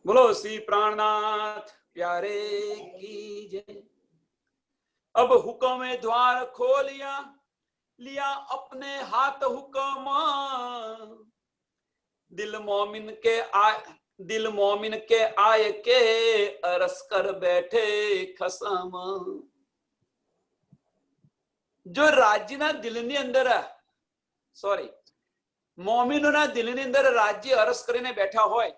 बोलो श्री प्राणनाथ प्यारे की जय। अब हुक्म द्वार खोलिया, लिया अपने हाथ हुक्म, दिल मोमिन के आय के अरस कर बैठे खसम। जो राज्यना दिलनी अंदर सॉरी मोमिनोना दिलनी अंदर राज्य अरस કરીને બેઠા હોય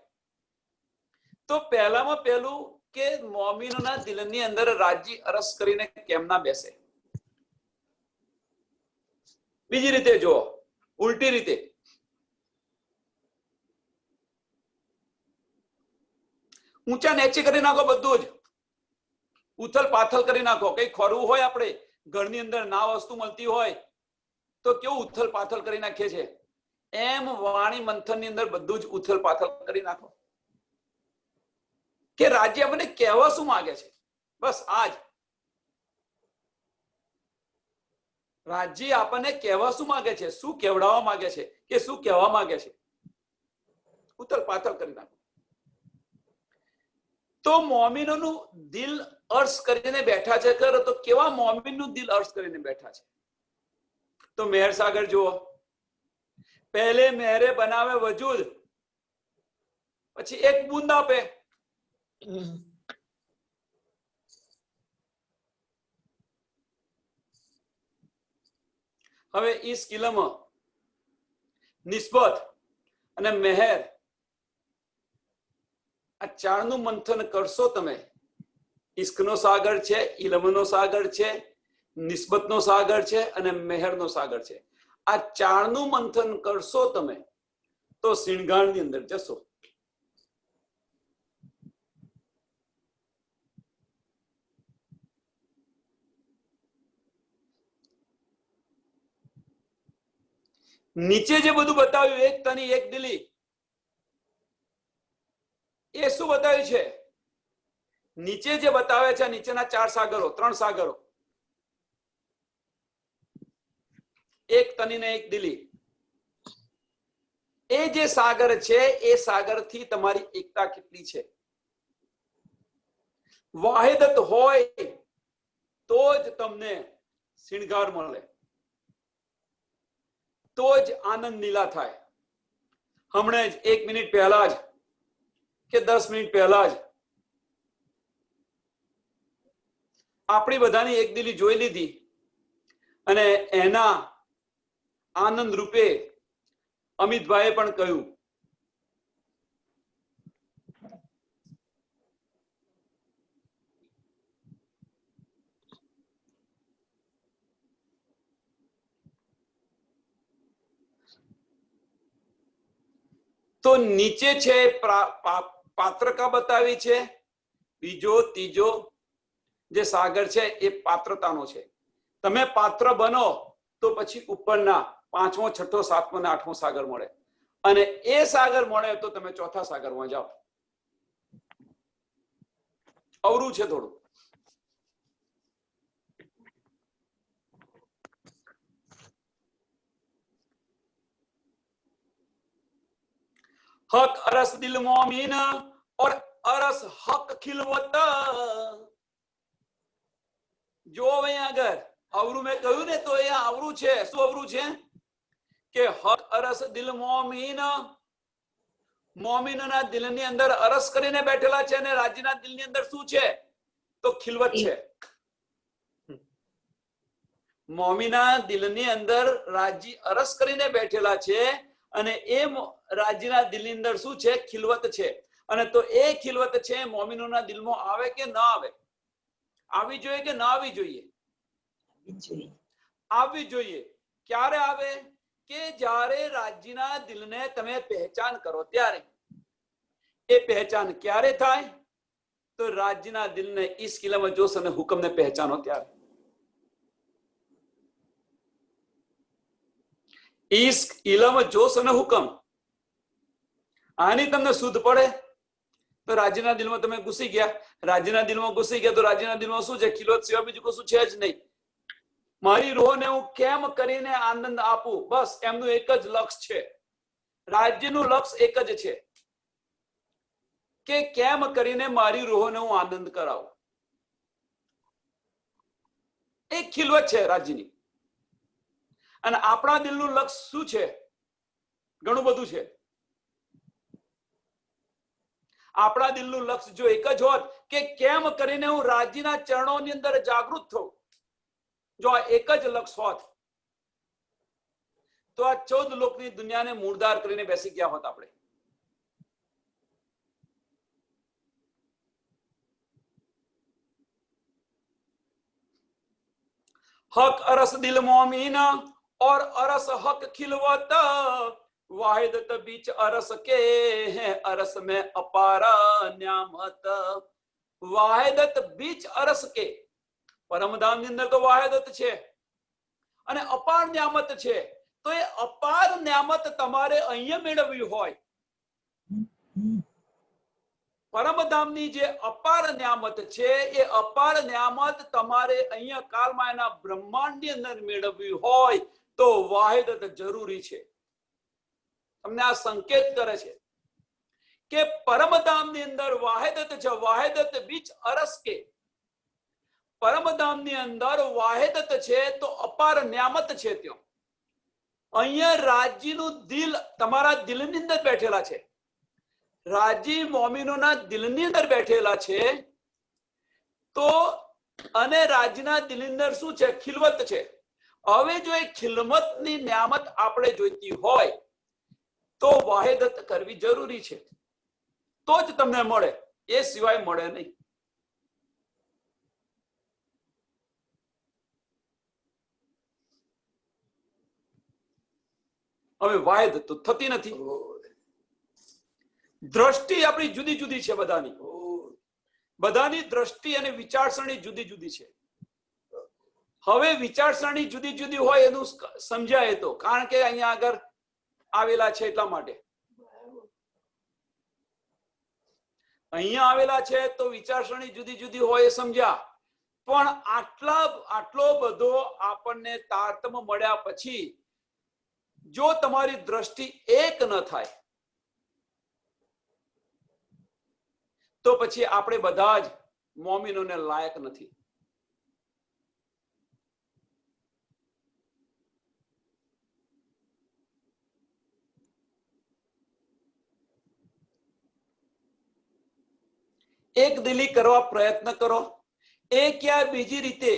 તો પહેલામાં પહેલું કે મોમિનોના દિલની અંદર રાજ્ય અરસ કરીને કેમ ના બેસે? બીજી રીતે જો, ઉલટી રીતે ઊંચા નીચે કરી નાખો, બધું જ ઉથલ પાથલ કરી નાખો। કઈ ખોરવું હોય, આપણે ઘરની અંદર ના વસ્તુ મળતી હોય તો કેવું ઉથલ પાથલ કરી નાખીએ છે, એમ વાણી મંથનની અંદર બધું જ ઉથલ પાથલ કરી નાખો કે રાજ્ય મને કહેવા શું માંગે છે। બસ આજ રાજ્ય આપણને કહેવા શું માંગે છે, શું કહેવડાવવા માંગે છે કે શું કહેવા માંગે છે, ઉથલ પાથલ કરી નાખો। તો મોમિનોનું દિલ અર્શ કરીને બેઠા છે, તો કેવા મોમિનનું દિલ અર્શ કરીને બેઠા છે? તો મહેર સાગર જુઓ, પહેલે મહેરે બનાવે વજૂદ, પછી એક બૂંદ આપે। હવે ઈસ કિલમ નિસ્બત અને મહેર આ ચારનું મંથન કરશો તમે। ઇશ્કનો સાગર છે, ઇલમનો સાગર છે, નિસ્બતનો સાગર છે અને મહેરનો સાગર છે। આ ચારનું મંથન કરશો તમે તો સિણગાણની અંદર જશો। નીચે જે બધું બતાવ્યું, એક તની એક દિલી, એ શું બતાવ્યું છે? નીચે જે બતાવે છે, નીચેના ચાર સાગરો, ત્રણ સાગરો, એક તની ને એક દિલી, એ જે સાગર છે એ સાગરથી તમારી એકતા કેટલી છે? વાહિદત હોય તો જ તમને શિણગાર મળે, તો જ આનંદ લીલા થાય। હમણે જ 1 મિનિટ પહેલા જ કે 10 મિનિટ પહેલા જ આપણી બધાની એક દિલી જોઈ લીધી અને એના આનંદ રૂપે અમિતભાઈએ પણ કહ્યું તો નીચે છે પાત્રકા બતાવી છે, બીજો ત્રીજો જે સાગર છે એ પાત્રતાનો છે। તમે પાત્ર બનો તો પછી ઉપરના પાંચમો, છઠ્ઠો, સાતમો અને આઠમો સાગર મળે, અને એ સાગર મળે તો તમે ચોથા સાગરમાં જાઓ। અવરું છે થોડું। हक अरस दिल मोमिन और अरस हक खिलवत। जो अगर अवरू में कहूं ने तो ये अवरू छे। शू अवरू छे के हक अरस दिल मोमिन, मोमिनोना दिलनी अंदर अरस करीने बैठेला छे ने राज्यना दिलनी अंदर શું છે તો ખિલવત છે। મોમિના દિલની અંદર રાજ્ય અરસ કરીને બેઠેલા છે અને એ રાજ્યના દિલની અંદર શું છે? ખિલવત છે। અને તો એ ખિલવત છે મોમિનોના દિલમાં આવે કે ના આવે? આવી જોઈએ કે ના આવી જોઈએ? આવી જોઈએ। ક્યારે આવે? કે જ્યારે રાજ્યના દિલને તમે પહેચાન કરો ત્યારે। એ પહેચાન ક્યારે થાય? તો રાજ્યના દિલને ઈસ કિલમ જોશ અને હુકમને પહેચાનો ત્યારે। ઈશ્ક, ઇલમ, જોશ અને હુકમ, આની તમને શુદ્ધ પડે તો રાજ્યના દિલમાં તમે ઘૂસી ગયા। રાજ્યના દિલમાં ઘૂસી ગયા તો રાજ્યના દિલમાં શું છે? ખિલવત સિવાય બીજું કશું છે જ નહીં। મારી રોહને હું કેમ કરીને આનંદ આપું, બસ એમનું એક જ લક્ષ્ય છે। રાજ્યનું લક્ષ્ય એક જ છે કે કેમ કરીને મારી રૂહોને હું આનંદ કરાવું. એક ખિલવત છે રાજ્યની. અને આપણા દિલનું લક્ષ્ય શું છે? ઘણું બધું છે. આપણા દિલનું લક્ષ્ય જો એક જ હોત કે કેમ કરીને હું રાજ્યના ચરણોની અંદર જાગૃત થઉં, જો આ એક જ લક્ષ્ય હોત તો આ 14 લોકની દુનિયાને મૂળદાર કરીને બેસી ગયા હોત આપણે. हक अरस दिल मोमीना और अरस हक खिलवत वाहिदत बीच अरस के हैं अरस में अपारा न्यामत. वाहिदत बीच अरस के परमधाम ની અંદર તો વાહિદત છે અને અપાર ન્યામત છે. તો એ અપાર ન્યામત તમારે અહીંયા મેળવવી હોય, પરમધામની જે અપાર ન્યામત છે એ અપાર ન્યામત તમારે અહીંયા કાલમાયના બ્રહ્માંડની અંદર મેળવવી હોય તો વાહિદત જરૂરી છે. તમને આ સંકેત કરે છે કે પરમધામની અંદર વાહિદત છે. વાહિદત બીચ અરસ કે, પરમધામની અંદર વાહિદત છે તો અપાર ન્યામત છે. ત્યાં અહીંયા રાજ્યનું દિલ તમારા દિલની અંદર બેઠેલા છે. રાજી મોમીનોના દિલની અંદર બેઠેલા છે. તો અને રાજ્યના દિલની અંદર શું છે? ખિલવત છે. હવે જો એ ખિલમતની ન્યામત આપણે જોઈતી હોય તો વાહિદત કરવી જરૂરી છે, તો જ તમને મળે, એ સિવાય મળે નહીં. હવે વાહિદત તો થતી નથી. દ્રષ્ટિ આપણી જુદી જુદી છે. બધાની દ્રષ્ટિ અને વિચારસરણી જુદી જુદી છે. હવે વિચારસરણી જુદી જુદી હોય એનું સમજાય તો, કારણ કે અહીંયા આગળ આવેલા છે એટલા માટે. અહીંયા આવેલા છે તો વિચારસરણી જુદી જુદી હોય એ સમજ્યા. પણ આટલો બધો આપણને તારતમ્ય મળ્યા પછી જો તમારી દ્રષ્ટિ એક ન થાય તો પછી આપણે બધા જ મોમીનોને લાયક નથી. એક દિલી કરવા પ્રયત્ન કરો. એ ક્યાં બીજી રીતે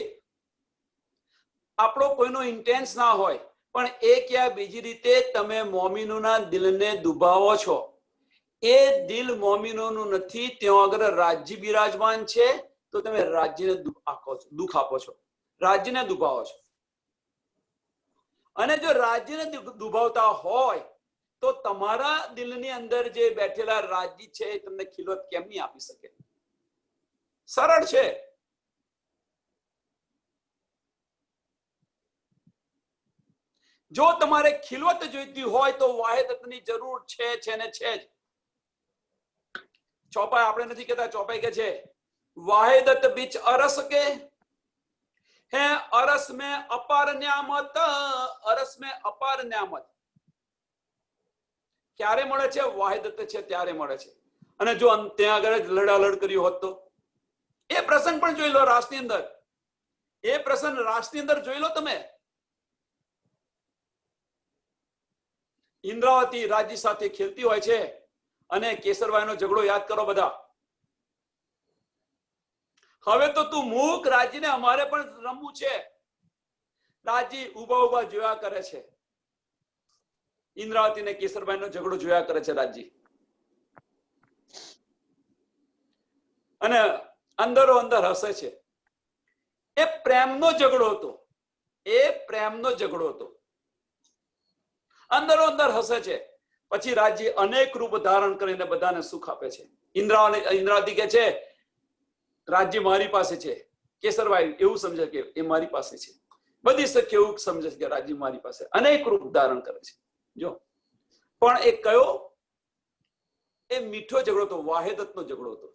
આપણો કોઈનો ઇન્ટેન્સ ના હોય, પણ એ ક્યાં બીજી રીતે તમે મોમીનોના દિલને દુભાવો છો. એ દિલ મોમીનોનું નથી, ત્યાં આગળ રાજ્ય બિરાજમાન છે તો તમે રાજ્યને દુઃખ આપો છો, રાજ્યને દુભાવો છો. અને જો રાજ્યને દુભાવતા હોય તો તમારા દિલની અંદર જે બેઠેલા રાજ્ય છે એ તમને ખિલવત કેમ નહીં આપી શકે? સરળ છે. જો તમારે ખિલવત જોઈતી હોય તો વાહિદતની જરૂર છે ને છે જ. ચોપાઈ આપણે નથી કહેતા, ચોપાઈ કે છે વાહિદત બીચ અરસ કે હે અરસ में अपार न्यामत. અરસ में अपार न्यामत ક્યારે મળે છે? વાહિદત છે ત્યારે મળે છે. અને જો ત્યાં આગળ જ લડાલડ કર્યું હોત તો એ પ્રસંગ પણ જોઈ લો. રાસની અંદર એ પ્રસંગ રાસની અંદર જોઈ લો તમે. ઇન્દ્રાવતી રાજ્ય સાથે ખેલતી હોય છે અને કેસરબાઈનો ઝઘડો યાદ કરો બધા. હવે તો તું મૂક, રાજ્યને અમારે પણ રમવું છે. રાજ્ય ઉભા ઉભા જોયા કરે છે. ઇન્દ્રાવતી ને કેસરબાઈનો ઝઘડો જોયા કરે છે રાજ્ય. અને અંદરો અંદર હસે છે. એ પ્રેમનો ઝઘડો હતો. એ પ્રેમનો ઝઘડો હતો. અંદરો અંદર હસે છે. પછી રાજ્ય અનેક રૂપ ધારણ કરીને બધાને સુખ આપે છે. ઇન્દ્રાવતી કે છે રાજ્ય મારી પાસે છે. કેસરબાઈ એવું સમજે કે એ મારી પાસે છે. બધી સખી એવું સમજે છે કે રાજ્ય મારી પાસે. અનેક રૂપ ધારણ કરે છે. જો પણ એ કયો? એ મીઠો ઝઘડો હતો, વાહિદતનો ઝઘડો હતો.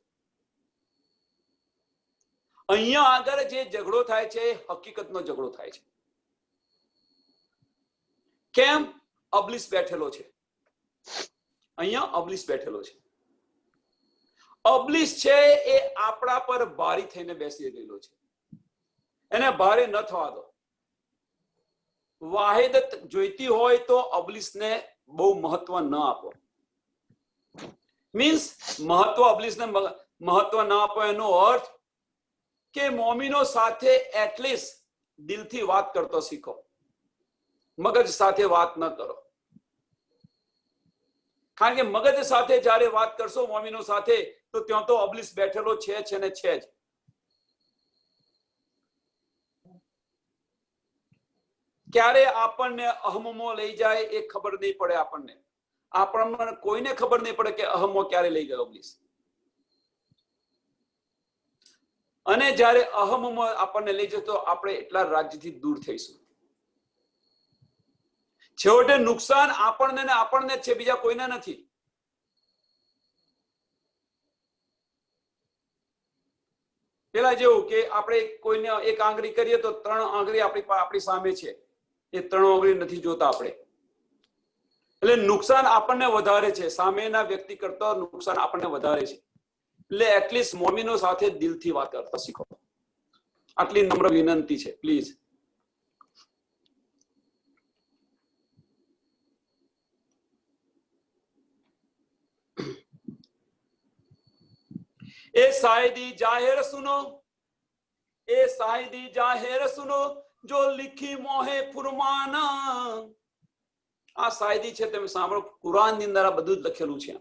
અહીંયા આગળ જે ઝઘડો થાય છે એ હકીકતનો ઝઘડો થાય છે. કેમ? અબલીસ બેઠેલો છે. અહીંયા અબલીસ બેઠેલો છે. અબલીસ છે એ આપણા પર ભારી થઈને બેસી રહેલો છે, એને ભારે ન થવા દો. વાહિદત જોઈતી હોય તો અબલીસને બહુ મહત્વ ન આપો. મીન્સ મહત્વ અબલીસને મહત્વ ન આપો એનો અર્થ કે મોમીનો સાથે એટલીસ્ટ દિલથી વાત કરતો શીખો, મગજ સાથે વાત ન કરો. કારણ કે મગજ સાથે જ્યારે વાત કરશો મોમીનો સાથે, તો ત્યાં તો અબલીસ બેઠેલો છે ને છે જ. ક્યારે આપણને અહમો લઈ જાય એ ખબર નહીં પડે. આપણને કોઈને ખબર નહીં પડે કે અહમો ક્યારે લઈ ગયો અબલીસ. અને જ્યારે અહમો આપણને લઈ જતો, આપણે એટલા રાજ્યથી દૂર થઈશું. છેવટે નુકસાન આપણને જ છે, બીજા કોઈને નથી. પેલા જેવું કે આપણે કોઈને એક આંગળી કરીએ તો 3 આંગળી આપણી સામે છે, એ 3 આંગળી નથી જોતા આપણે. એટલે નુકસાન આપણને વધારે છે, સામેના વ્યક્તિ કરતા નુકસાન આપણને વધારે છે. એટલે એટલીસ્ટ મોમીનો સાથે દિલથી વાત કરતા શીખો. આટલી નમ્ર વિનંતી છે, પ્લીઝ. ए शायदी जाहिर सुनो, ए शायदी जाहिर सुनो, जो लिखी मोहे फुरमाना. આ શાયદી છે, તમે સાંભળો. કુરાન ની અંદર આ બધું જ લખેલું છે.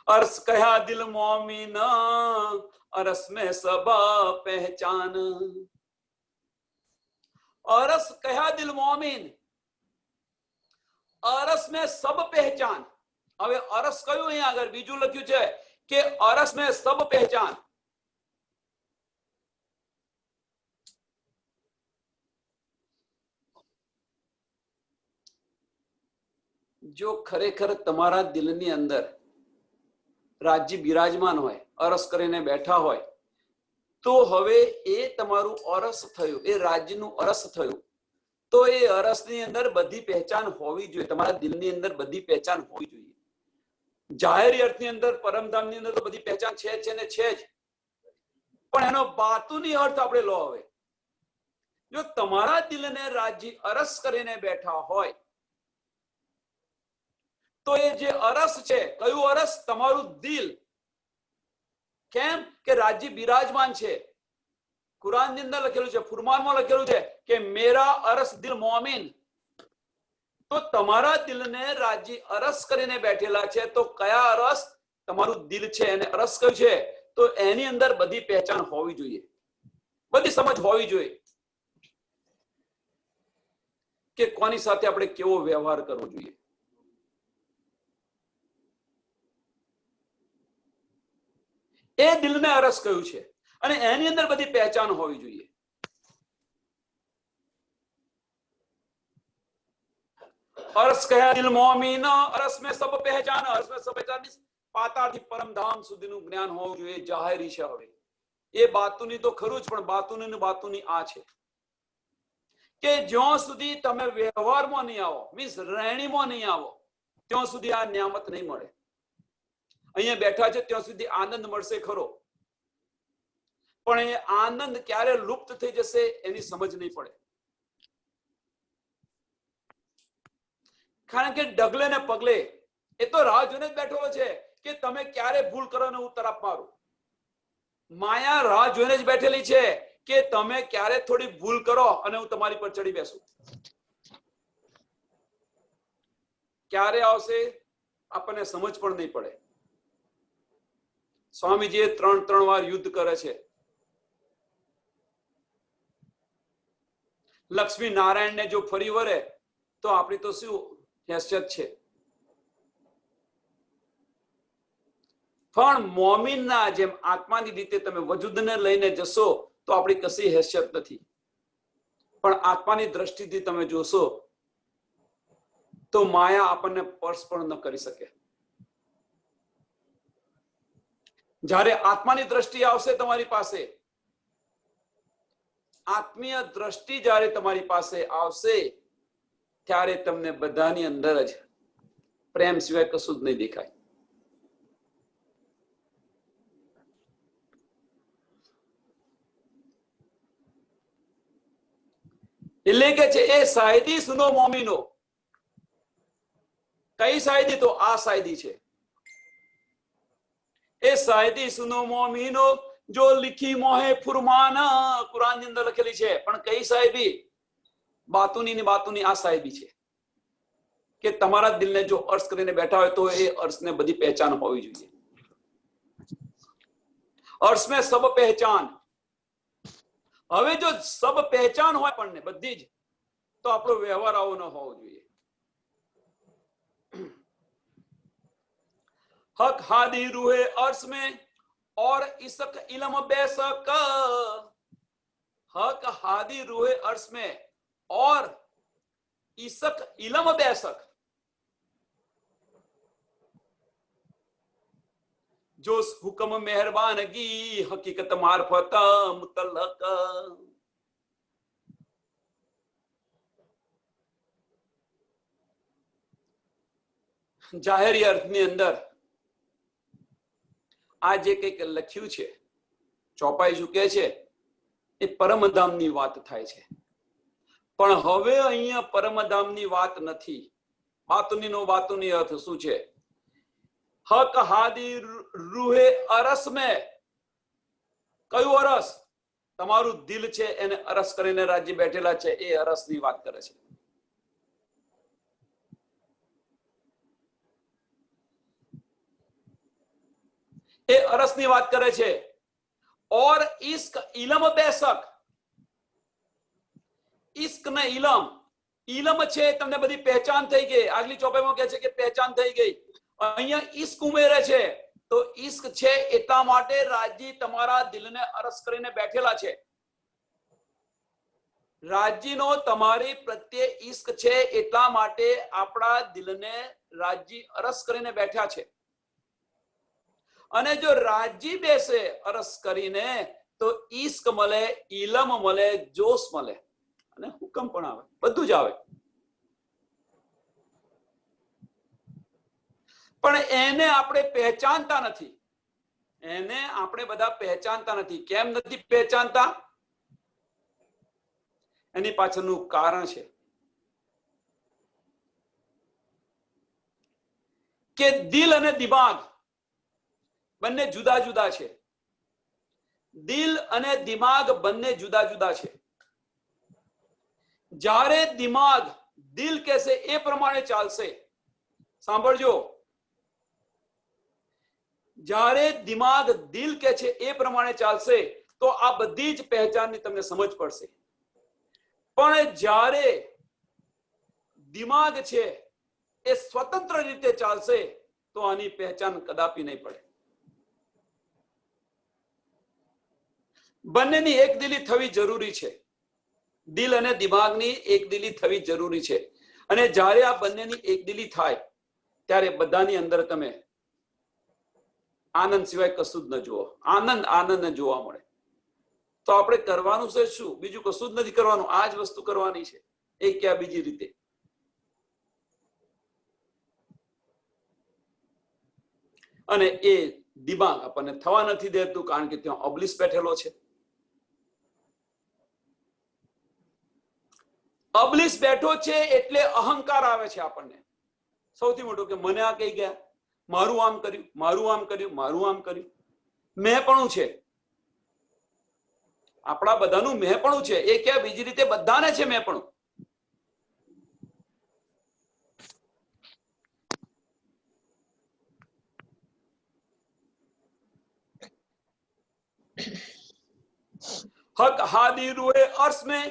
અર્સ કહ્યા દિલ મોમીના, અરસ में सब पहचान. અરસ કહ્યા દિલ મોમીન, અરસ में सब पहचान. હવે અરસ કયું અહીંયા આગળ બીજું લખ્યું છે કે અરસ में सब पहचान. જો ખરેખર તમારા દિલની અંદર રાજ્ય બિરાજમાન હોય, અરસ કરીને બેઠા હોય, તો હવે એ તમારું અરસ થયું, એ રાજ્યનું અરસ થયું. તો એ અરસની અંદર બધી પહેચાન હોવી જોઈએ. તમારા દિલની અંદર બધી પહેચાન હોવી જોઈએ. જાહેરી અર્થની અંદર, પરમધામની અંદર તો બધી પહેચાન છે ને છે જ, પણ એનો બાતુની અર્થ આપણે લો. હવે જો તમારા દિલને રાજ્ય અરસ કરીને બેઠા હોય, તો એ જે અરસ છે, કયું અરસ? તમારું દિલ. કેમ કે રાજ્ય બિરાજમાન છે. કુરાનની અંદર લખેલું છે, ફુરમાનમાં લખેલું છે કે મેરા અરસ દિલ મોમિન. તો તમારા દિલને રાજ્ય અરસ કરીને બેઠેલા છે. તો કયા અરસ? તમારું દિલ છે, એને અરસ કયું છે? તો એની અંદર બધી પહેચાન હોવી જોઈએ, બધી સમજ હોવી જોઈએ કે કોની સાથે આપણે કેવો વ્યવહાર કરવો જોઈએ. એ દિલને અરસ કયું છે, અને એની અંદર બધી પહેચાન હોવી જોઈએ. અરસ કહ્યા દિલ મોમીન, અરસ में सब पहचान. અરસ में सब पहचान પાતાળથી પરમધામ સુધીનું જ્ઞાન હોવું જોઈએ. જાહેરી છે. હવે એ બાતુની તો ખરું જ, પણ બાતુની આ છે કે જ્યાં સુધી તમે વ્યવહારમાં નહીં આવો, મીન્સ રહેણીમાં નહીં આવો, ત્યાં સુધી આ નિયામત નહીં મળે. અહીંયા બેઠા છે ત્યાં સુધી આનંદ મળશે ખરો, પણ એ આનંદ ક્યારે લુપ્ત થઈ જશે એની સમજ નહીં પડે. કારણ કે ડગલે ને પગલે એ તો રાહ જોઈને જ બેઠો છે કે તમે ક્યારે ભૂલ કરો ને હું તરફ મારું. માયા રાહ જોઈને જ બેઠેલી છે કે તમે ક્યારે થોડી ભૂલ કરો અને હું તમારી પર ચડી બેસું. ક્યારે આવશે આપણને સમજ પણ નહીં પડે. સ્વામીજીએ 3 વાર યુદ્ધ કરે છે. લક્ષ્મી નારાયણને જો ફરી વરે તો આપણી તો શું હેસિયત છે. પણ મોમીનના જેમ આત્માની રીતે તમે વજૂદને લઈને જશો તો આપણી કશી હેસિયત નથી. પણ આત્માની દ્રષ્ટિથી તમે જોશો તો માયા આપણને સ્પર્શ પણ ન કરી શકે. જ્યારે આત્માની દ્રષ્ટિ આવશે તમારી પાસે, આત્મીય દ્રષ્ટિ જ્યારે તમારી પાસે આવશે, ત્યારે તમને બધાની અંદર જ પ્રેમ સિવાય કશું જ નહીં દેખાય. એટલે કે છે એ શાયદી સુનો મોમીનો. કઈ શાયદી? તો આ શાયદી છે. એ શાયદી સુનો મોમીનો જો લીખી મોહે ફુરમાના, કુરાન ની અંદર લખેલી છે. પણ કઈ શાયદી? બાતુની ની બાતુની આ શાયદી છે કે તમારા દિલને જો અર્શ કરીને બેઠા હોય તો એ અર્શને બધી પહેચાન હોવી જોઈએ. अर्श में सब पहचान. હવે જો સબ પહેચાન હોય આપણને બધી જ, તો આપણો વ્યવહાર આવો ન હોવો જોઈએ. हक हादी रूहे अर्श में और इसक इलम बेसक. हक हादी रूहे अर्श में और इसक इलम बेसक. जो हुक्म मेहरबानगी हकीकत मार्फत मुतल्लक. જાહેરી અર્થની અંદર આ જે કંઈક લખ્યું છે, ચોપાઈ ચૂકે છે, એ પરમધામની વાત થાય છે. પણ હવે અહીંયા પરમધામની વાત નથી. બાતુનીનો બાતુની અર્થ શું છે? હક હાદી રૂહે અરસ મેં. કયું અરસ? તમારું દિલ છે એને અરસ કરીને રાજ્ય બેઠેલા છે, એ અરસની વાત કરે છે. એ અરસની વાત કરે છે. ઓર ઇશ્ક ઇલમ બેસક. ઇશ્ક ને ઇલમ. ઇલમ છે તમને બધી પહેચાન થઈ ગઈ. આગલી ચોપાઈમાં કહે છે કે પહેચાન થઈ ગઈ. અહીંયા ઇશ્ક ઉમેરે છે. તો ઇશ્ક છે એટલા માટે રાજી તમારા દિલને અરસ કરીને બેઠેલા છે. રાજીનો તમારી પ્રત્યે ઇશ્ક છે એટલા માટે આપણા દિલને રાજી અરસ કરીને બેઠા છે. અને જો રાજી બેસે અરસ કરીને તો ઇશ્ક મળે, ઇલમ મળે, જોશ મળે અને હુકમ પણ આવે, બધું જ આવે. પણ એને આપણે પહેચાનતા નથી. એને આપણે બધા પહેચાનતા નથી. કેમ નથી પહેચાનતા? એની પાછળનું કારણ છે કે દિલ અને દિમાગ બંને જુદા જુદા છે. દિલ અને દિમાગ બંને જુદા જુદા છે. જ્યારે દિમાગ દિલ કહેશે એ પ્રમાણે ચાલશે. સાંભળજો, જ્યારે દિમાગ દિલ કે છે એ પ્રમાણે ચાલશે તો આ બધી જ પહેચાનની તમને સમજ પડશે. પણ જ્યારે દિમાગ છે એ સ્વતંત્ર રીતે ચાલશે તો આની પહેચાન કદાપી નહીં પડે. બંનેની એકદિલી થવી જરૂરી છે. દિલ અને દિમાગની એકદિલી થવી જરૂરી છે. અને જ્યારે આ બંનેની એકદિલી થાય ત્યારે બધાની અંદર તમે આનંદ સિવાય કશું જ ન જુઓ. આનંદ આનંદ જોવા મળે. તો આપણે કરવાનું છે શું? બીજું કશું જ નથી કરવાનું. આ જ વસ્તુ કરવાની છે. એ ક્યાં બીજી રીતે? અને એ દિમાગ આપણને થવા નથી દેતું, કારણ કે ત્યાં ઓબ્લિસ બેઠેલો છે. અબલિસ બેઠો છે એટલે અહંકાર આવે છે આપણને. સૌથી મોટું કે મને આ કહી ગયા, મારું આમ કર્યું, મારું આમ કર્યું, મારું આમ કર્યું. મેંપણું છે. આપણા બધાનું મેંપણું છે. એ ક્યાં બીજી રીતે? બધાને છે મેંપણું. हक हादी रूहे अर्श में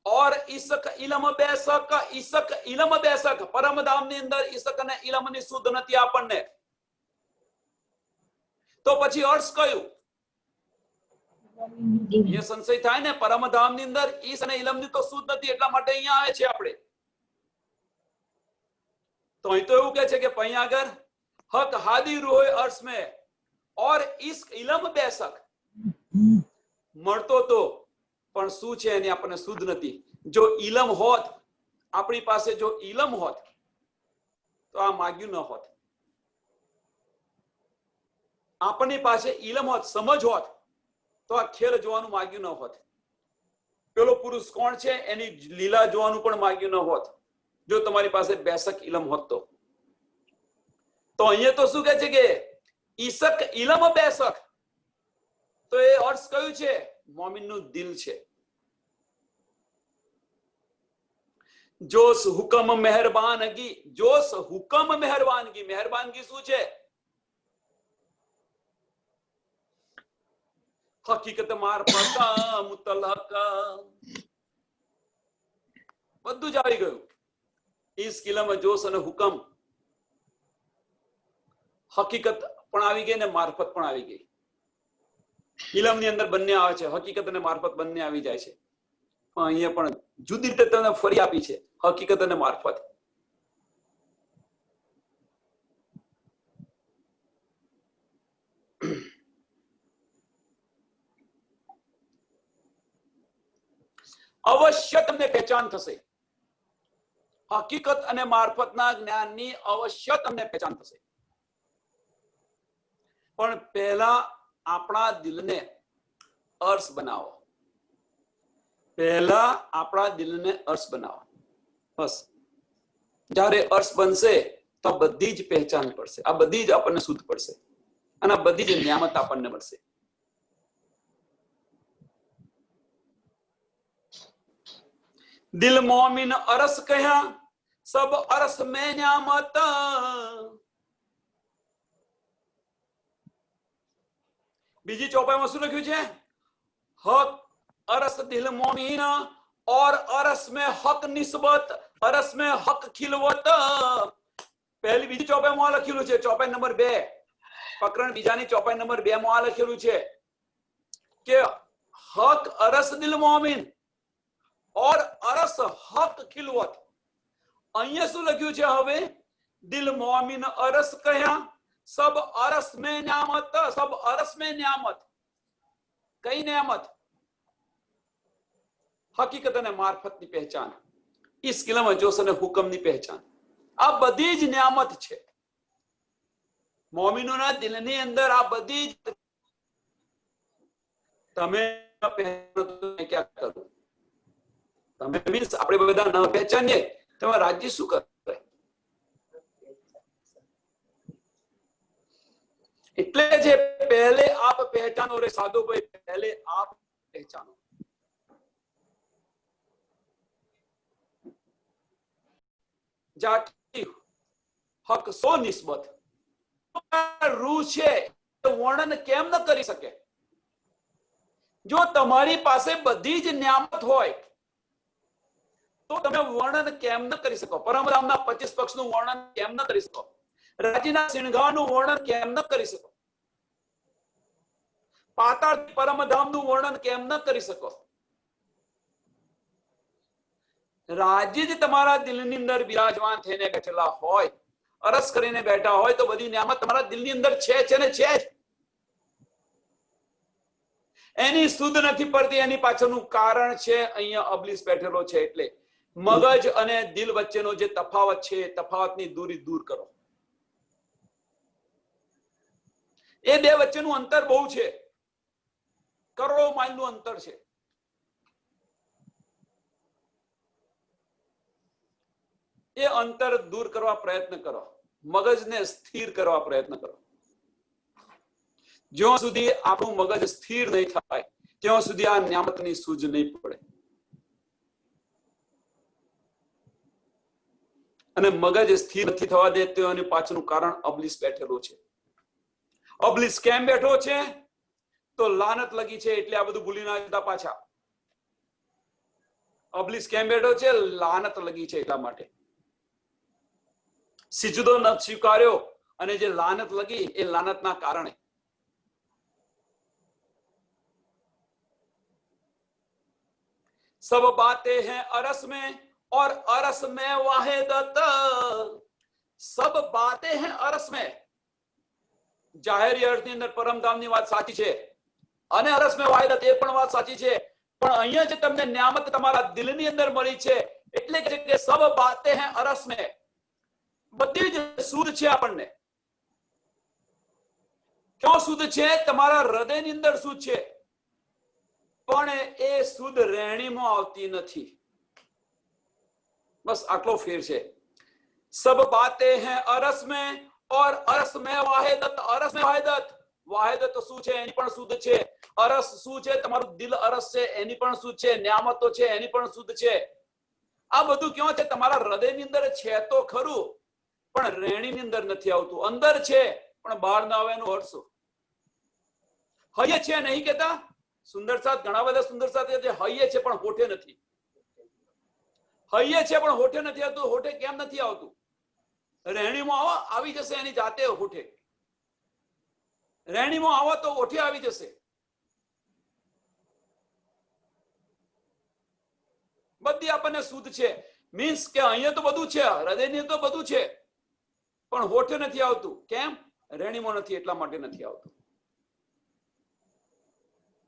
और ઈસક ઇલમ બેસક. ઈસક ઇલમ બેસક. પરમધામ ની અંદર ઈસક અને ઇલમ ની શુદ્ધ નથી આપણને. તો પછી અર્શ કયું? એ સંશય થાય ને. પરમધામ ની અંદર ઈસ અને ઇલમ ની તો શુદ્ધ નથી, એટલા માટે અહીંયા આવે છે આપણે. તો અહીં તો એવું કહે છે કે અહીંયા આગળ હક હાદી રૂહે અર્શ में और इश्क इलम बेशक. મળતો તો પણ શું છે એની આપણને શુદ્ધ નથી. જો ઇલમ હોત આપણી પાસે, જો ઇલમ હોત તો આ માગ્યું ન હોત. આપણી પાસે ઇલમ હોત, સમજ હોત તો આ ખેલ જોવાનું માગ્યું ન હોત. પેલો પુરુષ કોણ છે એની લીલા જોવાનું પણ માગ્યું ન હોત જો તમારી પાસે બેસક ઇલમ હોત તો અહીંયા તો શું કહે છે કે ઈસક ઇલમ બેસક, તો એ અર્થ કયું છે? મોમિનનું દિલ છે. જોશ હુકમ મહેરબાનગી, જોશ હુકમ મહેરબાનગી, મહેરબાનગી શું છે? હકીકત મારફત મુતલક, બધું જ આવી ગયું. ઈશ્ક ઇલમ જોશ અને હુકમ, હકીકત પણ આવી ગઈ ને મારફત પણ આવી ગઈ. ઇલમ ની અંદર બંને આવે છે, હકીકત અને મારફત બંને આવી જાય છે. પણ અહીંયા પણ જુદી રીતે તમને ફરી આપી છે, હકીકત અને મારફત. અવશ્ય તમને પહેચાન થશે, હકીકત અને મારફતના જ્ઞાનની અવશ્ય તમને પહેચાન થશે. પણ પહેલા આપણા દિલને અર્શ બનાવો, પહેલા આપણા દિલને અર્શ બનાવો. બસ જ્યારે અર્શ બનશે તો બધી જ પહેચાન પડશે, આ બધી જ આપણને શુદ્ધ પડશે અને આ બધી જ નિયામત આપણને મળશે. દિલ મોમિન અરસ કહ્યા, સબ અરસ મેં નિયામત. બીજી ચોપાઈમાં શું લખ્યું છે? હક अरस दिल मोमीन और अरस में हक निस्बत, अरस में हक खिलवत. પહેલી બીજી ચોપાઈમાં લખેલું છે, ચોપાઈ નંબર 2, પ્રકરણ બીજાની ચોપાઈ નંબર 2 માં લખેલું છે કે હક અરસ દિલ મોમીન और अरस हक खिलवत. અહીંયા શું લખ્યું છે? હવે દિલ મોમીન અરસ કહ્યા, સબ અરસ में नियामत, सब अरस में नियामत. કઈ નિયામત? હકીકત અને મારફતની પહેચાન, ઈશ્ક ઇલમ જોશ અને હુકમની પહેચાન. આ બધી જ નિયામત છે મોમિનોના દિલની અંદર. આ બધી જ તમે ક્યાં કરો? તમે મીન્સ આપણે બધા ન પહેચાનીએ તમે રાજ્ય શું કરે? એટલે જે પહેલે આપ પહેચાનો રે સાધુ ભાઈ, પહેલે આપ પહેચાનો. જાતિ હક સો નિસ્બત, રૂહ છે વર્ણન કેમ ન કરી શકે? જો તમારી પાસે બધી જ નિયામત હોય તો તમે વર્ણન કેમ ન કરી શકો? પરમધામના 25 પક્ષનું વર્ણન કેમ ન કરી શકો? રાજીના સિંહગાનું વર્ણન કેમ ન કરી શકો? પાતાળ પરમધામનું વર્ણન કેમ ન કરી શકો? રાજી જ તમારા દિલની અંદર બિરાજમાન થઈને બેઠેલા હોય, અરસ કરીને બેઠા હોય, તો બધી નિયામત તમારા દિલની અંદર છે ને છે જ. એની શુદ્ધ નથી પડતી, એની પાછળનું કારણ છે અહીંયા અબલીસ બેઠેલો છે. એટલે મગજ અને દિલ વચ્ચેનો જે તફાવત છે, તફાવતની દૂરી દૂર કરો. એ બે વચ્ચેનું અંતર બહુ છે, કરોડો માઇલનું અંતર છે. એ અંતર દૂર કરવા પ્રયત્ન કરો, મગજને સ્થિર કરવા પ્રયત્ન કરો. જ્યાં સુધી આપણું મગજ સ્થિર નહીં થાય ત્યાં સુધી આ નિયામતની સૂઝ નહીં પડે. અને મગજ સ્થિર નથી થવા દે તો એની પાછળનું કારણ અબલીસ બેઠેલો છે. અબલીસ કેમ બેઠો છે? તો લાનત લગી છે એટલે આ બધું ભૂલી ના જતા પાછા. અબલીસ કેમ બેઠો છે? લાનત લગી છે એટલા માટે. સિજદો ન સ્વીકાર્યો અને જે લાનત લગી એ લાનતના કારણે. सब बातें हैं अरस में और अरस में वाहिदत. सब बातें हैं अरस में. જાહેરી અર્થની અંદર પરમધામની વાત સાચી છે અને અરસ में वाहिदत એ પણ વાત સાચી છે. પણ અહીંયા જે તમને નિયામત તમારા દિલની અંદર મળી છે એટલે કે સબ બાतें हैं अरस में, બધી જ શુદ્ધ છે. આપણને ક્યાં શુદ્ધ છે? તમારા હૃદયની અંદર શુદ્ધ છે. પણ એ શુદ્ધ રહેણીમાં આવતી નથી. બસ આટલો ફેર છે. સબ બાतें हैं अरस में और अरस में वाहिदत. अरस में वाहिदत. વાહિદત શું છે એની પણ શુદ્ધ છે. અરસ શું છે? તમારું દિલ અરસ છે એની પણ શુદ્ધ છે. ન્યામતો છે એની પણ શુદ્ધ છે. આ બધું ક્યાં છે? તમારા હૃદયની અંદર છે તો ખરું, પણ રેણીની અંદર નથી આવતું. અંદર છે પણ બહાર ના આવે એનું અર્થ શું? હૈયે છે નહીં કેતા? સુંદર સાથ, ઘણા બધા સુંદર સાથ હૈયે છે પણ હોઠે નથી. હૈયે છે પણ હોઠે નથી આવતું. હોઠે કેમ નથી આવતું? રહેણીમાં આવો, આવી જશે એની જાતે હોઠે. રહેણીમાં આવો તો હોઠે આવી જશે. બધી આપણને શુદ્ધ છે. મીન્સ કે અહીંયા તો બધું છે, હૃદયની તો બધું છે, પણ હોઠે નથી આવતું. કેમ? રેણીમાં નથી, એટલા માટે નથી આવતું.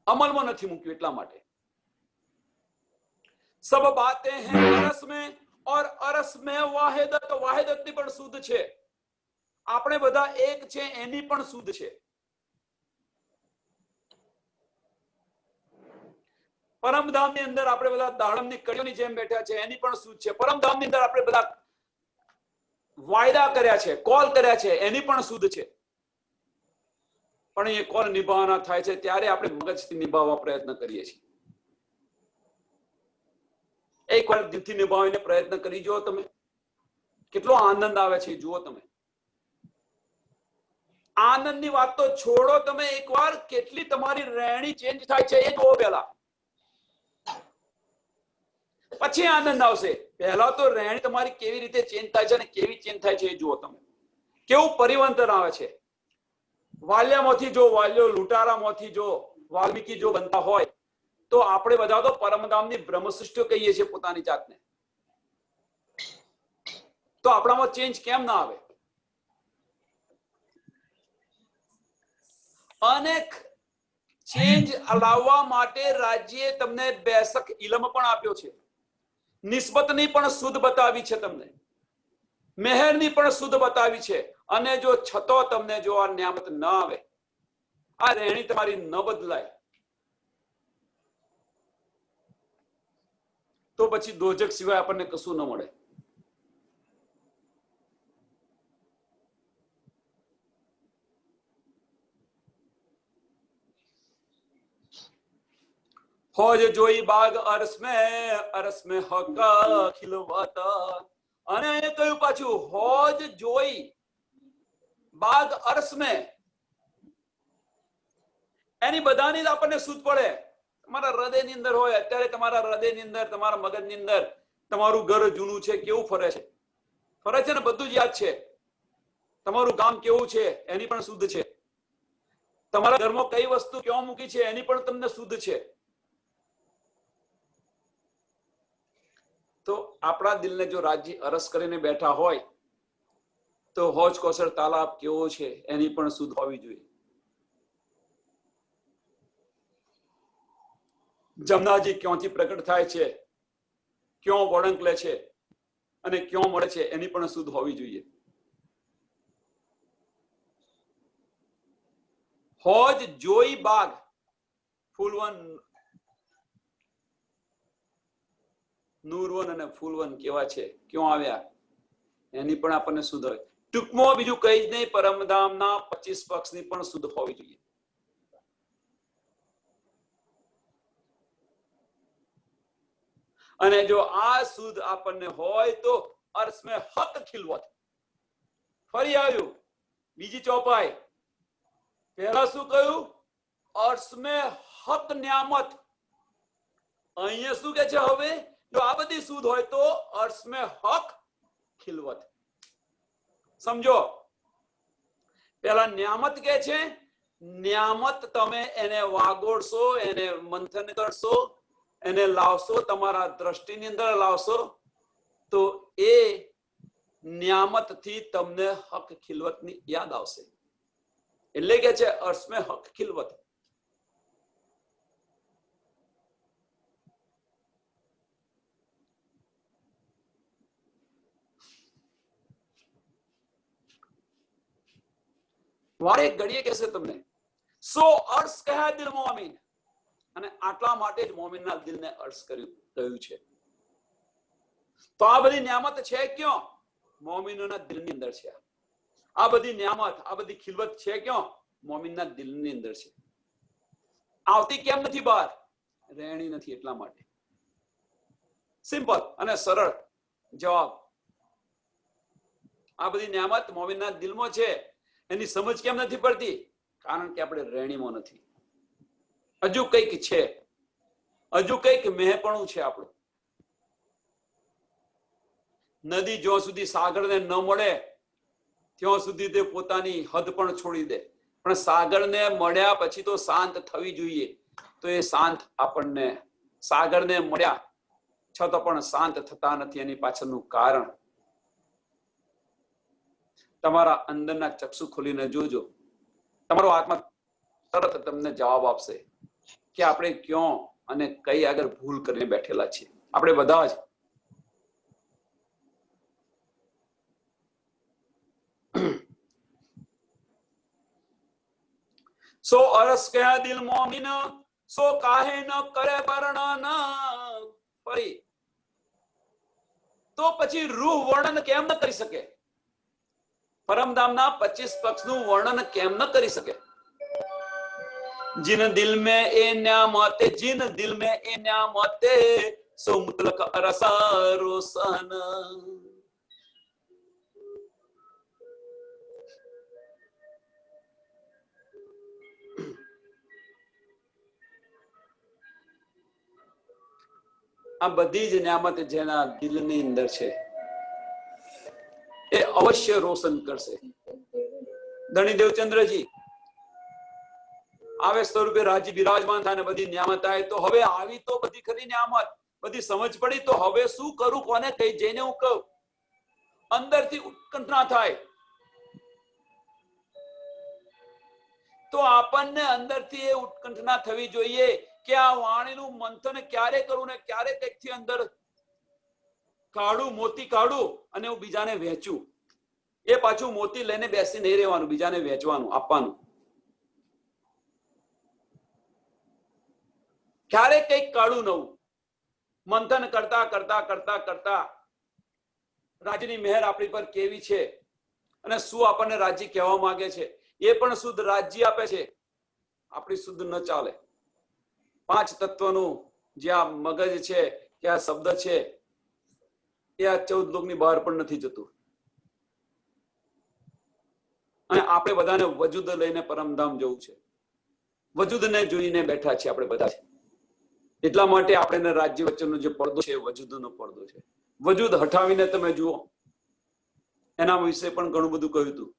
અમલમાં નથી મૂક્યું એટલા માટે. सब बातें हैं अरस में और अरस में वाहिदत. वाहिदत ની પણ શુદ્ધ છે. આપણે બધા એક છે એની પણ શુદ્ધ છે. પરમધામ ની અંદર આપણે બધા દાડમની કડીઓની જેમ બેઠા છે એની પણ શુદ્ધ છે. પરમધામ ની અંદર આપણે બધા વાયદા કર્યા છે, કોલ કર્યા છે એની પણ શુદ્ધ છે. પણ એ કોલ નિભાવવાના થાય છે ત્યારે આપણે મગજથી નિભાવવા પ્રયત્ન કરીએ છીએ. એકવાર દિલથી નિભાવીને પ્રયત્ન કરી જુઓ તમે, કેટલો આનંદ આવે છે જુઓ તમે. આનંદની વાત તો છોડો તમે, એકવાર કેટલી તમારી રહેણી ચેન્જ થાય છે એ જુઓ પહેલા, પછી આનંદ આવશે. પહેલા તો રહેણી તમારી કેવી રીતે ચેન્જ થાય છે અને કેવી ચેન્જ થાય છે એ જુઓ તમે, કેવું પરિવર્તન આવે છે. વાલ્યામાંથી જો વાલ્યો, લૂંટારામાંથી જો વાલ્મીકી જો બનતા હોય તો આપણે બધા તો પરમધામની બ્રહ્મસૃષ્ટિ કહીએ છીએ પોતાની જાતને. તો આપણામાં ચેન્જ કેમ ના આવે? અનેક ચેન્જ લાવવા માટે રાજ્યએ તમને બેસક ઇલમ પણ આપ્યો છે. નિસ્બતની પણ શુદ્ધ બતાવી છે તમને, મહેરની પણ શુદ્ધ બતાવી છે. અને જો છતો તમને જો આ નિયામત ન આવે, આ રહેણી તમારી ન બદલાય, તો પછી દોજક સિવાય આપણને કશું ન મળે. હોજ જોઈ બાગ અરસ में હક ખિલવાતા. અને એને કહ્યું પાછું, હોજ જોઈ બાગ અરસ में, એની બધાની જ આપણને સૂઝ પડે. તમારા હૃદયની અંદર હોય, અત્યારે તમારા હૃદયની અંદર, તમારા મગજની અંદર તમારું ઘર જૂનું છે, કેવું ફરે છે? ફરે છે ને, બધું જ યાદ છે. તમારું ગામ કેવું છે એની પણ શુદ્ધ છે. તમારા ઘરમાં કઈ વસ્તુ ક્યાં મૂકી છે એની પણ તમને શુદ્ધ છે. તો આપણા દિલને જો રાજી અરસ કરીને બેઠા હોય તો હોજ કોસર તાલાબ કેવો છે એની પણ શુદ્ધ હોવી જોઈએ. જમનાજી ક્યાંથી પ્રગટ થાય છે, ક્યાં વળંક લે છે અને ક્યાં મળે છે એની પણ શુદ્ધ હોવી જોઈએ. હોજ જોઈ બાગ, ફૂલવન, નૂરવન અને ફૂલવન કેવા છે, ક્યાં આવ્યા એની પણ આપણને શુદ્ધ હોય. ટૂંકમાં બીજું કઈ જ નહીં, પરમધામના 25 પક્ષની પણ શુદ્ધ હોવી જોઈએ. અને જો આ શુદ્ધ આપણને હોય તો અર્શ મેં હક ખિલવત. ફરી આવ્યું બીજી ચોપાઈ. પહેલા શું કહ્યું? અર્શ મેં હક નિયામત. અહીંયા શું કે છે? હવે જો આ બધી શુદ્ધ હોય તો અર્શ મેં હક ખિલવત. સમજો, પેલા નિયામત કે છે, નિયામત તમે એને વાગોડશો, એને મંથન કરશો, એને લાવશો, તમારા દ્રષ્ટિની અંદર લાવશો તો એ નિયામત થી તમને હક ખિલવત ની યાદ આવશે. એટલે કે છે અર્શ મેં હક ખિલવત. વારે ઘડીએ કહેશે તમને સો અર્શ કહે દિલ મોમીન. અને આટલા માટે જ મોમીનના દિલને અર્શ કહ્યું છે. તો આ બધી નિયામત છે ક્યાં? મોમીનોના દિલની અંદર છે. આ બધી નિયામત, આ બધી ખિલવત છે ક્યાં? મોમીનના દિલની અંદર છે. આવતી કેમ નથી બહાર? રહેણી નથી એટલા માટે. સિમ્પલ અને સરળ જવાબ. આ બધી નિયામત મોમીનના દિલમાં છે, એની સમજ કેમ નથી પડતી? કારણ કે આપણે રહેણીમાં નથી. હજુ કંઈક છે, હજુ કંઈક મેહપણું છે આપણું. નદી જ્યાં સુધી સાગરને ન મળે ત્યાં સુધી તે પોતાની હદ પણ છોડી દે, પણ સાગરને મળ્યા પછી તો શાંત થવી જોઈએ. તો એ શાંત આપણને, સાગરને મળ્યા છતાં પણ શાંત થતા નથી. એની પાછળનું કારણ તમારા અંદરના ચક્ષુ ખોલીને જોજો. તમારો આત્મા તરત તમને જવાબ આપશે કે આપણે ક્યાં અને કઈ આગળ ભૂલ કરીને બેઠેલા છીએ. આપણે બધા જ સો અરસ કયા દિલ મોમિન, સો કાહે ન કરે વર્ણન. ફરી તો પછી રૂહ વર્ણન કેમ ન કરી શકે? પરમધામના 25 પક્ષનું વર્ણન કેમ ન કરી શકે? जिन दिल में ए न्यामते, जिन दिल में ए न्यामते, सो मुतलक अरसा रोशन. આ બધી જ નિયામત જેના દિલની અંદર છે એ અવશ્ય રોશન કરશે. ધણી દેવચંદ્રજી આવે સ્વરૂપે રાજ્ય બિરાજમાન થાય ને બધી નિયામત થાય. તો હવે આવી તો બધી ખરી નિયામત, બધી સમજ પડી, તો હવે શું કરું, કોને કઈ જઈને હું કહું? અંદરથી ઉત્કંઠા થાય તો આપણને અંદરથી એ ઉત્કંઠા થવી જોઈએ કે આ વાણીનું મંથન ક્યારે કરું ને ક્યારે કંઈકથી અંદર કાઢું, મોતી કાઢું અને હું બીજાને વહેંચું. એ પાછું મોતી લઈને બેસી નહીં રહેવાનું, બીજાને વહેંચવાનું, આપવાનું. ક્યારે કંઈક કાઢું નવું. મંથન કરતા કરતા કરતા કરતા રાજ્યની મહેર આપણી પર કેવી છે અને શું આપણને રાજ્ય કહેવા માંગે છે, એ પણ શુદ્ધ રાજ્ય આપે છે. આપણી શુદ્ધ ન ચાલે. 5 તત્વનું જે આ મગજ છે કે આ શબ્દ છે એ આ 14 લોકની બહાર પણ નથી જતું. અને આપણે બધાને વજુદ લઈને પરમધામ જવું છે. વજુદને જોઈને બેઠા છે આપણે બધા. એટલા માટે આપણે રાજ્ય વચ્ચેનો જે પડદો છે વજુદનો પડદો છે. વજુદ હટાવીને તમે જુઓ, એના વિશે પણ ઘણું બધું કહ્યું હતું.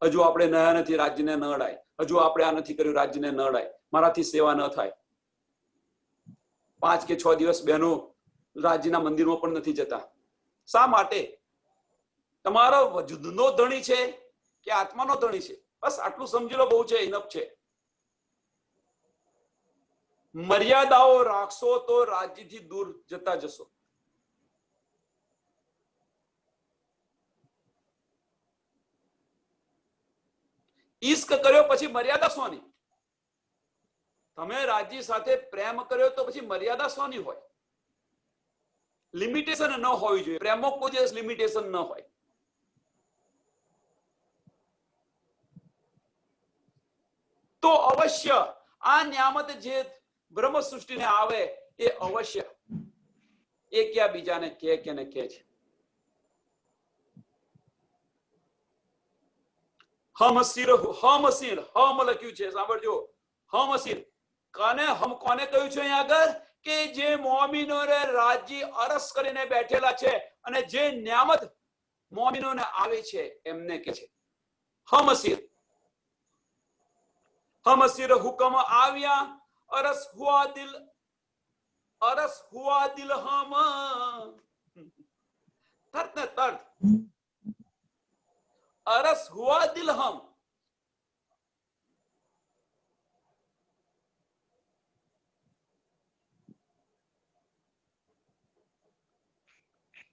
હજુ આપણે નયા નથી, રાજ્યને ન અડાય. હજુ આપણે આ નથી કર્યું, રાજ્યને ન અડાય. મારાથી સેવા ન થાય. 5 કે 6 દિવસ બહેનો રાજ્યના મંદિરમાં પણ નથી જતા. શા માટે? તમારો વજુદનો ધણી છે કે આત્માનો ધણી છે? બસ આટલું સમજી લો, બહુ છે, ઇનફ છે. મર્યાદાઓ રાખશો તો રાજ્યથી દૂર જતા જશો. ઈશ્ક કર્યો પછી મર્યાદા શોની? તમે રાજ્ય સાથે પ્રેમ કર્યો તો પછી મર્યાદા શોની હોય? લિમિટેશન ન હોવી જોઈએ. પ્રેમમાં કોઈ દિવસ લિમિટેશન ન હોય. તો અવશ્ય આ નિયામત જે બ્રહ્મ સૃષ્ટિને આવે એ અવશ્ય એ ક્યાં બીજાને કે ને કે છે. હમ સિર, હમ સિર, હમ લખ્યું છે, સાંભળજો. હમ સિર કોને, હમ કોને કહ્યું છે અહીંયા આગળ? કે જે મોમિનોને રાજ્ય અરસ કરીને બેઠેલા છે અને જે નિયામત મોમિનોને આવે છે એમને કે છે હમ સિર. हम सिर हुक्म आव्या, अरस हुआ दिल, अरस हुआ दिल हम. तर्त ने तर्त, अरस हुआ दिल हम.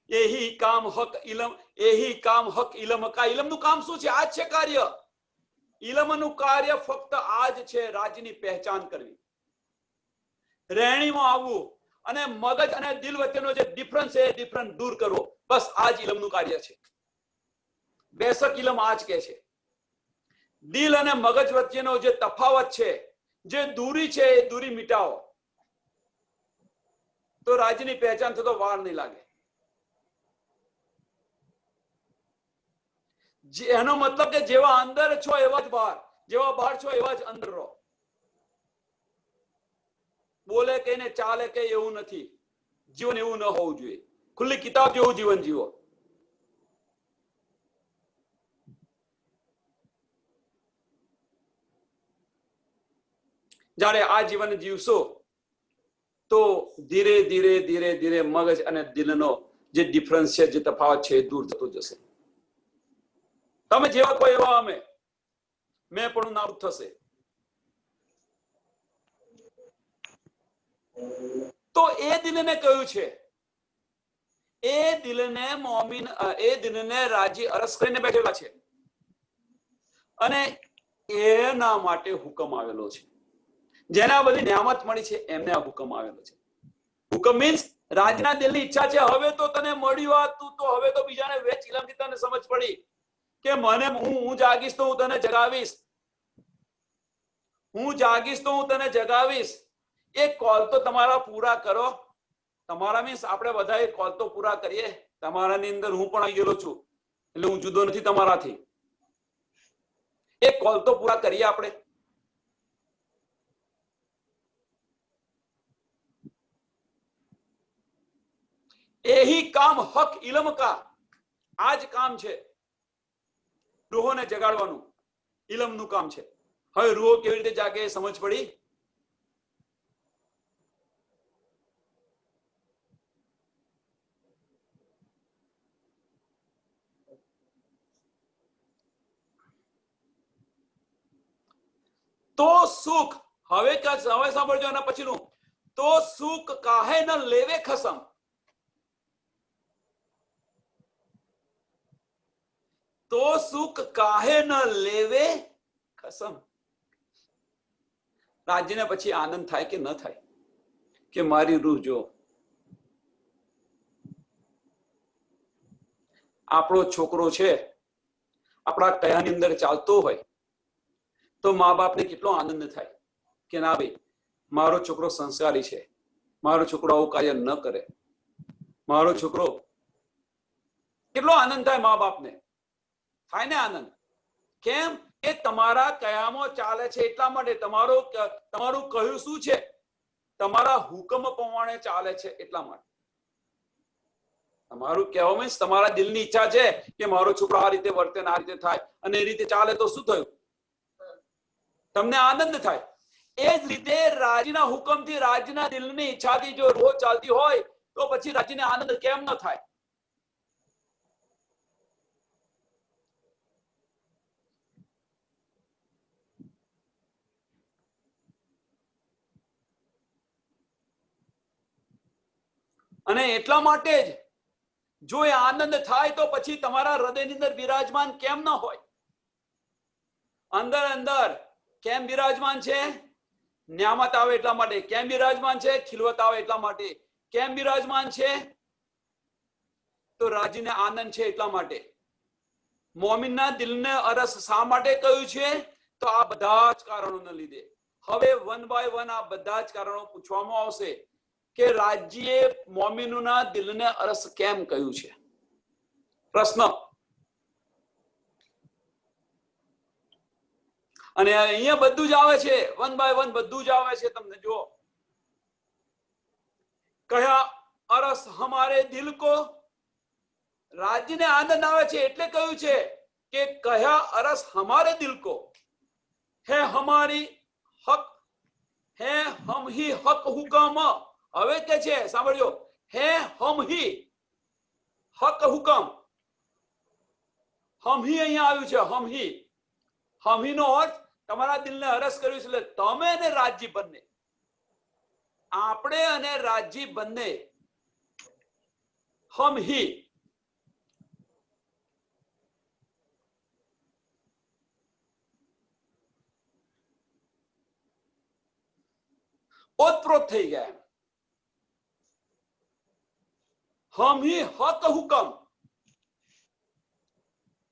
यही काम हक इलम, यही काम हक इलम का. इलम નું કામ શું છે? આ છે કાર્ય. ઇલમનું કાર્ય ફક્ત આ જ છે, રાજ્યની પહેચાન કરવી. રહેણીમાં આવવું અને મગજ અને દિલ વચ્ચેનો જે ડિફરન્સ છે એ ડિફરન્સ દૂર કરવો. બસ આ જ ઇલમનું કાર્ય છે. બેસક ઇલમ આ જ કે છે. દિલ અને મગજ વચ્ચેનો જે તફાવત છે, જે દૂરી છે, એ દૂરી મિટાવો તો રાજ્યની પહેચાન થતો વાર નહીં લાગે. એનો મતલબ કે જેવા અંદર છો એવા જ બહાર, જેવા બહાર છો એવા જ અંદર રહો. બોલે કે ને ચાલે કે એવું નથી. જીવન એવું ન હોવું જોઈએ. ખુલ્લી કિતાબ જેવું જીવન જીવો. જ્યારે આ જીવન જીવશો તો ધીરે ધીરે ધીરે ધીરે મગજ અને દિલનો જે ડિફરન્સ છે, જે તફાવત છે, એ દૂર થતો જશે. તમે જેવા કોઈ એવા અમે, મેં પણ નાબૂદ થશે. તો એ દિલને કહ્યું છે, એ દિલને મોમીન, એ દિલને રાજી અરસ કરીને બેઠેલા છે અને એના માટે હુકમ આવેલો છે. જેને આ બધી નિયામત મળી છે એમને આ હુકમ આવેલો છે. હુકમ મીન્સ રાજના દિલની ઈચ્છા છે, હવે તો તને મળ્યું આ, તું તો હવે તો બીજાને વેચ. ઇલમથી તને સમજ પડી કે મને હું જાગીશ તો હું તને જગાવીશ, હું જાગીશ તો હું તને જગાવીશ. એ કોલ તો તમારા પૂરા કરો. તમારા મીન્સ આપણે બધા એ કોલ તો પૂરા કરીએ. તમારાની અંદર હું પણ આવી ગયેલો છું, એટલે હું જુદો નથી તમારાથી. એ કોલ તો પૂરા કરીએ આપણે. यही काम हक इल्म का, आज काम છે રૂહોને જગાડવાનું. ઇલમનું કામ છે. હવે રૂહો કેવી રીતે જાગે સમજ પડી? તો સુખ, હવે હવે સાંભળજો એના પછીનું. તો સુખ કાહે ન લેવે ખસમ. તો સુખ કાહે ન લેવે ખસમ. રાજ્યને પછી આનંદ થાય કે ન થાય કે મારી રૂહ જો, આપણો છોકરો છે, આપણા કયાની અંદર ચાલતો હોય તો મા બાપને કેટલો આનંદ થાય કે ના ભાઈ, મારો છોકરો સંસ્કારી છે, મારો છોકરો આવું કાર્ય ન કરે, મારો છોકરો. કેટલો આનંદ થાય મા બાપને. થાય ને આનંદ? કેમ? એ તમારા કયામો ચાલે છે એટલા માટે. તમારું કહ્યું શું છે? તમારા હુકમ પ્રમાણે ચાલે છે એટલા માટે. તમારું કહેવું મીન્સ તમારા દિલની ઈચ્છા છે કે મારો છોકરો આ રીતે વર્તે ને આ રીતે થાય, અને એ રીતે ચાલે તો શું થયું? તમને આનંદ થાય. એ જ રીતે રાજના હુકમથી, રાજના દિલની ઈચ્છાથી જો રોજ ચાલતી હોય તો પછી રાજને આનંદ કેમ ન થાય? અને એટલા માટે જ જો એ આનંદ થાય તો પછી તમારા હૃદયની અંદર બિરાજમાન કેમ ન હોય? અંદર અંદર કેમ બિરાજમાન છે? ન્યામત આવે એટલા માટે. કેમ બિરાજમાન છે? ખિલવત આવે એટલા માટે. કેમ બિરાજમાન છે? તો રાજ્યને આનંદ છે એટલા માટે. મોમિનના દિલને અરસ શા માટે કહ્યું છે? તો આ બધા જ કારણોને લીધે. હવે વન બાય વન આ બધા જ કારણો પૂછવામાં આવશે કે રાજ્યએ મોમિનોના દિલને અરસ કેમ કહ્યું છે. પ્રશ્ન. અને અહીંયા બધું જ આવે છે, વન બાય વન બધું જ આવે છે. તમને જુઓ, કયા અરસ હમારે દિલ કો, રાજ્યને આનંદ આવે છે એટલે કહ્યું છે કે કયા અરસ હમારે દિલ કો હે હમારી હક હે હમ હી હક હુકમ. હવે કે છે સાંભળજો, હે હમ હી હક હુકમ. હમ હી અહીંયા આવ્યું છે. હમ હી, હમ હી નો અર્થ તમારા દિલને હરસ કર્યું છે. એટલે તમે અને રાજ્ય બંને, આપણે અને રાજ્ય બંને હમ હી. ઓતપ્રોત થઈ ગયા. હમ હી હક હુકમ.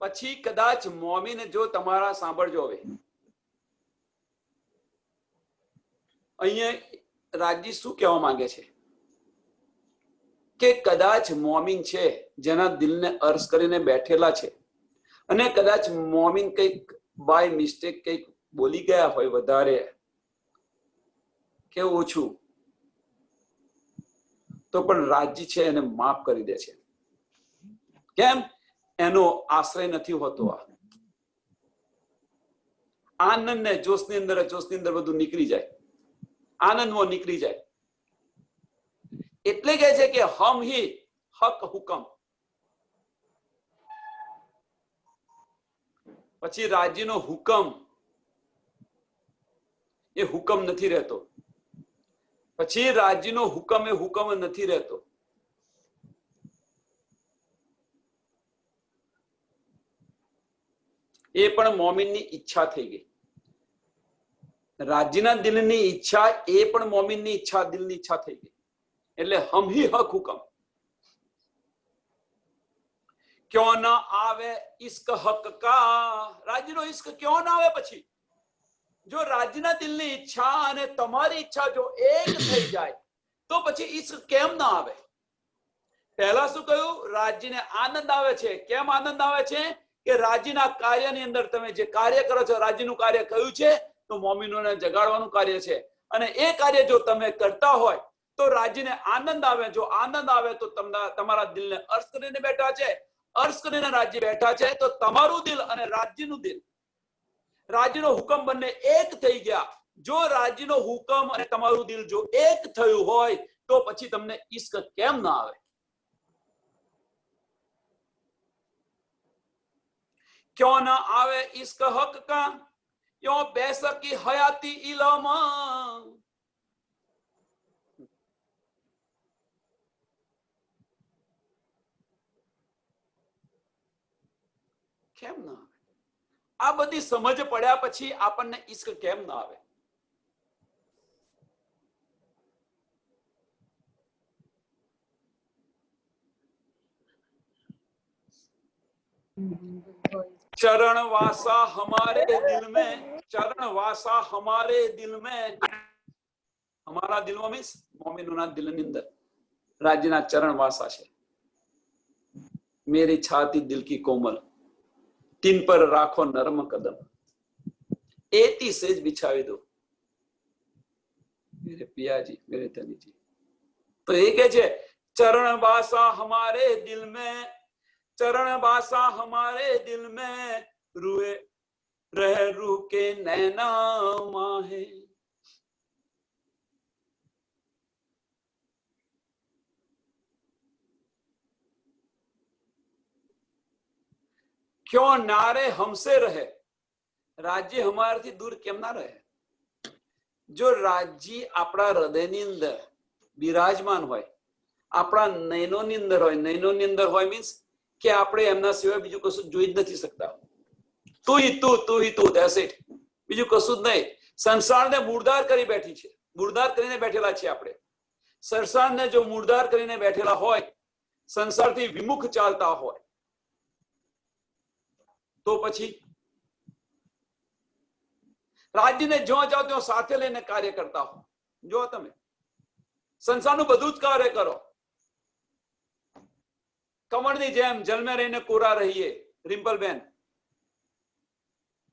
પછી કદાચ મોમીન, જો તમારા સાંભળજો, હવે અહીંયા રાજી શું કહેવા માંગે છે કે કદાચ મોમીન છે, જેના દિલને અર્શ કરીને બેઠેલા છે, અને કદાચ મોમીન કંઈક બાય મિસ્ટેક કંઈક બોલી ગયા હોય વધારે કે ઓછું, તો પણ રાજી છે એને માફ કરી દે છે. કેમ? એનો આશ્રય નથી હોતો. આનંદ ને જોશની અંદર બધું નીકળી જાય, આનંદમાં નીકળી જાય. એટલે કહે છે કે હમ હી હક હુકમ. પછી રાજીનો હુકમ એ હુકમ નથી રહેતો. પછી રાજીનો હુકમ એ હુકમ નથી રહેતો. એ પણ મોમીનની ઈચ્છા થઈ ગઈ. રાજીના દિલની ઈચ્છા એ પણ મોમીનની ઈચ્છા, દિલની ઈચ્છા થઈ ગઈ. એટલે હમ હી હક હુકમ. ક્યો ના આવે ઇશ્ક હક કા. રાજીનો ઇશ્ક ક્યો ના આવે? પછી જો રાજીના દિલની ઈચ્છા અને તમારી ઈચ્છા જો એક થઈ જાય તો પછી ઇશ્ક કેમ ના આવે? પહેલા શું કહ્યું? રાજીને આનંદ આવે છે. કેમ આનંદ આવે છે? કે રાજીના કાર્યની અંદર તમે જે કાર્ય કરો છો, રાજીનું કાર્ય કયું છે? તો મોમીનોને જગાડવાનું કાર્ય છે. અને એ કાર્ય જો તમે કરતા હોય તો રાજીને આનંદ આવે. જો આનંદ આવે તો તમારા દિલને અર્શ કરીને બેઠા છે, અર્શ કરીને રાજી બેઠા છે, તો તમારું દિલ અને રાજીનું દિલ, રાજીનો હુકમ બંને એક થઈ ગયા. જો રાજીનો હુકમ અને તમારું દિલ જો એક થયું હોય તો પછી તમને ઇશ્ક કેમ ના આવે? क्यों ना आवे इश्क हक का, क्यों बेसकी हयाती इलम. કેમ ના આવે? આ બધી સમજ પડ્યા પછી આપણને ઇશ્ક કેમ ના આવે? चरण वासा हमारे दिल में, चरण वासा हमारे दिल में. हमारा दिल में मीन्स मोमिनोना दिल ની અંદર રાજીના ચરણ વાસા છે. मेरी छाती दिल की कोमल, तीन पर राखो नरम कदम, एती सेज बिछावी दो मेरे पियाजी, मेरे धनी जी. तो ये क्या है? चरण वासा हमारे दिल में, चरण वासा हमारे दिल में, रुए रह रू के नैना माहे. क्यों नारे हमसे रहे. राजी हमाराથી दूर કેમ ના રહે? જો રાજી આપણા હૃદયની અંદર બિરાજમાન હોય, આપણા નયનોની અંદર હોય, નયનોની અંદર હોય મીન્સ કે આપણે એમના સિવાય બીજું કશું જોઈ જ નથી શકતા. તું હી તું, ધેટ્સ ઇટ. બીજું કશું જ નહીં. સંસારને મૂળધાર કરી બેઠી છે, મૂળધાર કરીને બેઠેલા છે આપણે. સંસારને જો મૂળધાર કરીને બેઠેલા હોય, સંસારથી વિમુખ ચાલતા હોય, તો પછી રાજ્યને જો જાઓ ત્યાં સાથે લઈને કાર્ય કરતા હો. જો તમે સંસારનું બધું જ કાર્ય કરો, કમળની જેમ જન્મે રહીને કોરા રહીએ. રિમ્પલબેન,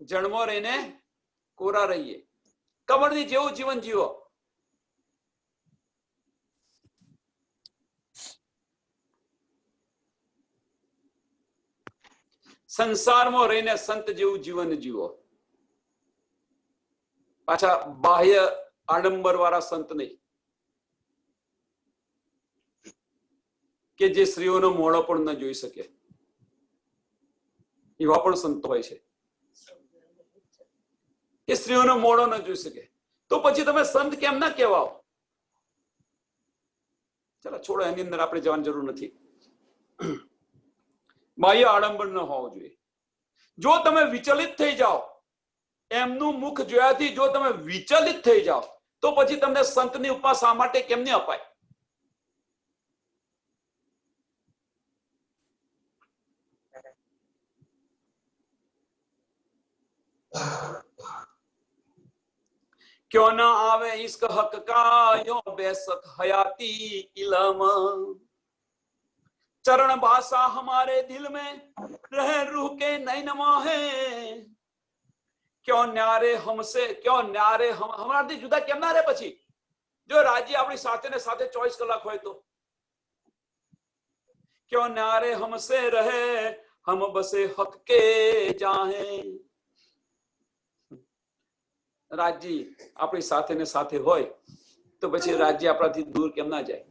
જન્મો રહીને કોરા રહીએ, કમળની જેવું જીવન જીવો. સંસારમાં રહીને સંત જેવું જીવન જીવો. પાછા બાહ્ય આડંબર વાળા સંત નહીં કે જે સ્ત્રીઓનો મોઢો પણ ન જોઈ શકે, એવા પણ સંતો હોય છે કે સ્ત્રીઓનો મોઢો ન જોઈ શકે. તો પછી તમે સંત કેમ ના કહેવાઓ? ચાલો છોડો, એની અંદર આપણે જવાની જરૂર નથી. બાહ્ય આડંબર ન હોવો જોઈએ. જો તમે વિચલિત થઈ જાઓ, એમનું મુખ જોયાથી જો તમે વિચલિત થઈ જાઓ તો પછી તમને સંતની ઉપમા શા માટે કેમ નહીં અપાય? क्यों ना आवे इश्क हक का यो बेसक हयाती इलम, चरण बासा हमारे दिल में रह रूह के नैनमा है, क्यों न्यारे हमसे, क्यों न्यारे हम हमाराથી જુદા કેમ ના રહે? પછી જો રાજી આપણી સાથે ને સાથે 24 કલાક હોય તો क्यों न्यारे हमसे रहे हम बसे हक के जाहे, રાજી આપણી સાથે ને સાથે હોય તો પછી રાજ્ય આપણાથી દૂર કેમ ના જાય?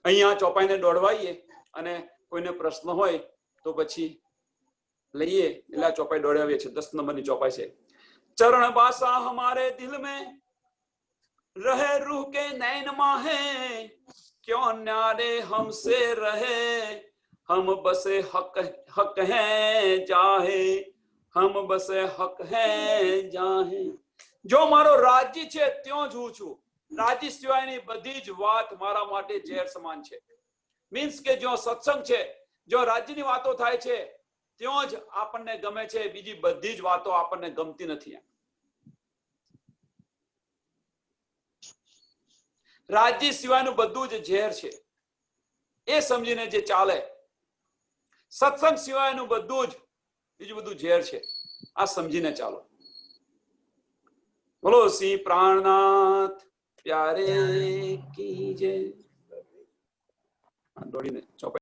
અહીંયા ચોપાઈને દોડવાઈએ અને કોઈને પ્રશ્ન હોય તો પછી લઈએ એટલે આ ચોપાઈ દોડાવીએ છીએ. 10 નંબરની ચોપાઈ છે. चरण बासा हमारे दिल में रहे रूह के नैनमा है, क्यों न्यारे हमसे रहे हम बसे हक हक हैं जाहे, हम बसे हक हैं जाहे. जो मारो राज्य છે ત્યો જ હું છું. રાજ્ય સિવાયની બધી જ વાત મારા માટે ઝેર સમાન છે. મીન્સ કે જો સત્સંગ છે, જો રાજ્યની વાતો થાય છે ત્યો જ આપણને ગમે છે, બીજી બધી જ વાતો આપણને ગમતી નથી. રાજ્ય સિવાયનું બધું જ ઝેર છે એ સમજીને જે ચાલે, સત્સંગ સિવાયનું બધું જ બીજું બધું ઝેર છે આ સમજીને ચાલો. બોલો શ્રી પ્રાણનાથ પ્યારે કી જય. દોડીને ચોપાઈ